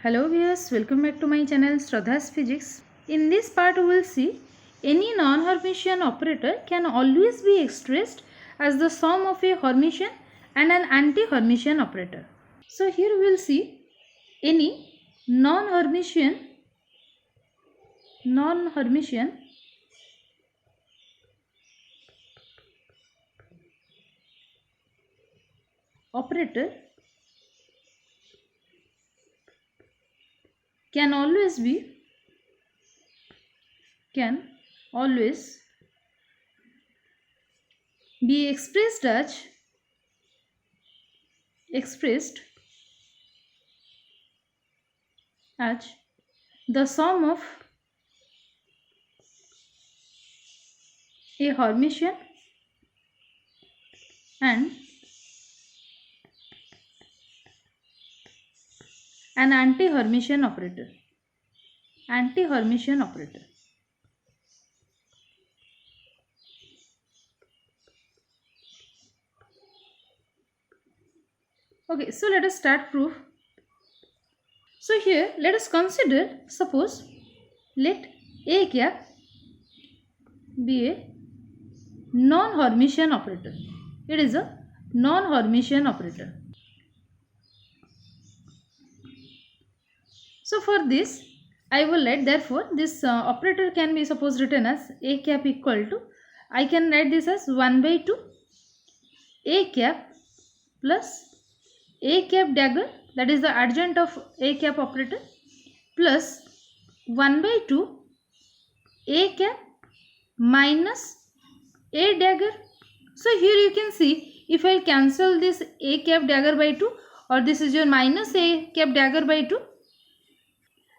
Hello viewers, welcome back to my channel Shraddha's Physics. In this part we will see any non-Hermitian operator can always be expressed as the sum of a Hermitian and an anti-Hermitian operator. So here we will see any non-Hermitian operator can always be expressed as the sum of a Hermitian and an anti-Hermitian operator. Okay, so let us start proof. So here let us consider, suppose let A cap be a non-Hermitian operator. It is a non-Hermitian operator. So for this I will write, therefore this operator can be suppose written as A cap equal to, I can write this as 1 by 2 A cap plus A cap dagger, that is the adjoint of A cap operator, plus 1 by 2 A cap minus A dagger. So here you can see, if I cancel this A cap dagger by 2, or this is your minus A cap dagger by 2,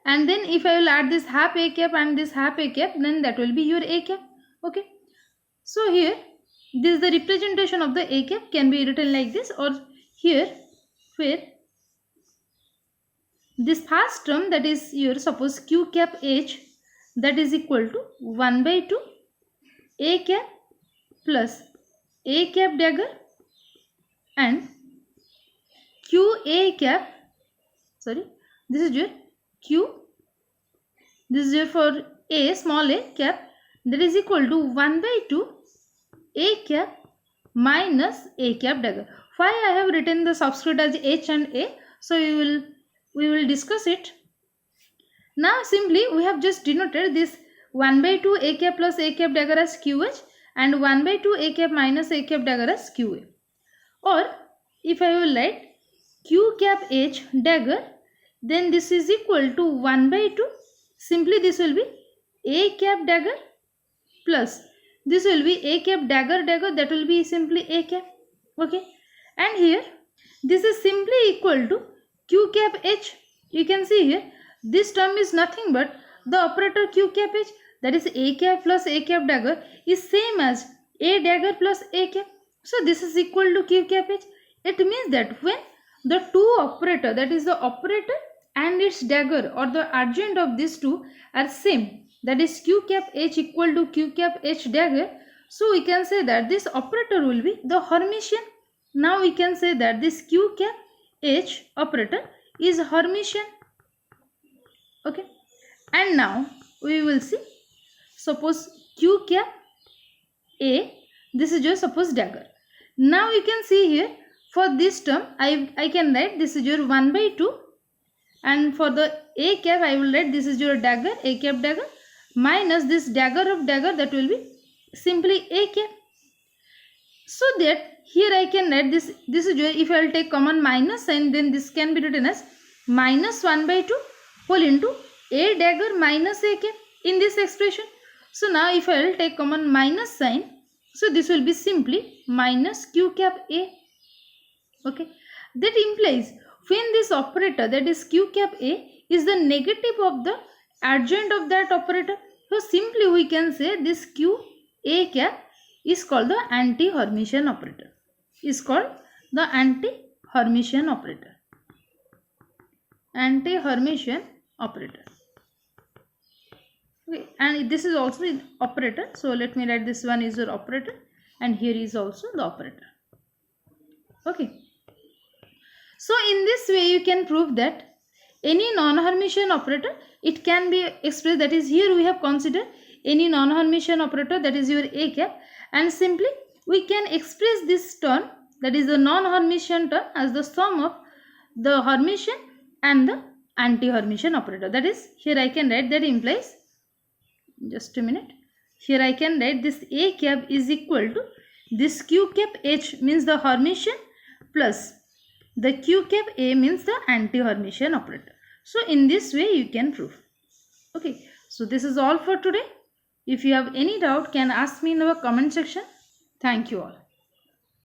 and then if I will add this half A cap and this half A cap, then that will be your A cap. Okay, so here this is the representation of the A cap, can be written like this, or here where this first term, that is your suppose Q cap H, that is equal to 1 by 2 A cap plus A cap dagger and this is your Q, this is your for A, small a cap, that is equal to 1 by 2 A cap minus A cap dagger. Why I have written the subscript as H and A? So we will discuss it. Now simply we have just denoted this 1 by 2 A cap plus A cap dagger as QH and 1 by 2 A cap minus A cap dagger as QA. Or if I will write Q cap H dagger, then this is equal to 1 by 2, simply this will be A cap dagger plus this will be A cap dagger, that will be simply A cap. Okay, and here this is simply equal to Q cap H. You can see here this term is nothing but the operator Q cap H, that is A cap plus A cap dagger is same as A dagger plus A cap. So this is equal to Q cap H. It means that when the two operator, that is the operator and its dagger or the adjoint of these two are same, that is Q cap H equal to Q cap H dagger, so we can say that this operator will be the Hermitian. Now we can say that this Q cap H operator is Hermitian. Okay, and now we will see, suppose Q cap A, this is your suppose dagger. Now you can see here for this term I can write this is your 1 by 2, and for the A cap I will write this is your dagger, A cap dagger, minus this dagger of dagger, that will be simply A cap. So that here I can write this is your, if I will take common minus sign, then this can be written as minus 1 by 2 whole into A dagger minus A cap in this expression. So now if I will take common minus sign, so this will be simply minus Q cap A. Okay, that implies when this operator, that is Q cap A, is the negative of the adjoint of that operator, so simply we can say this Q A cap is called the anti-Hermitian operator. Anti-Hermitian operator. Okay, and this is also the operator. So let me write this one is your operator, and here is also the operator. Okay. So in this way you can prove that any non-Hermitian operator, it can be expressed, that is here we have considered any non-Hermitian operator, that is your A cap, and simply we can express this term, that is the non-Hermitian term, as the sum of the Hermitian and the anti-Hermitian operator. That is, here I can write that implies, just a minute, here I can write this A cap is equal to this Q cap H means the Hermitian plus the Q cap A means the anti-Hermitian operator. So in this way you can prove. Okay, so this is all for today. If you have any doubt, can ask me in the comment section. Thank you all.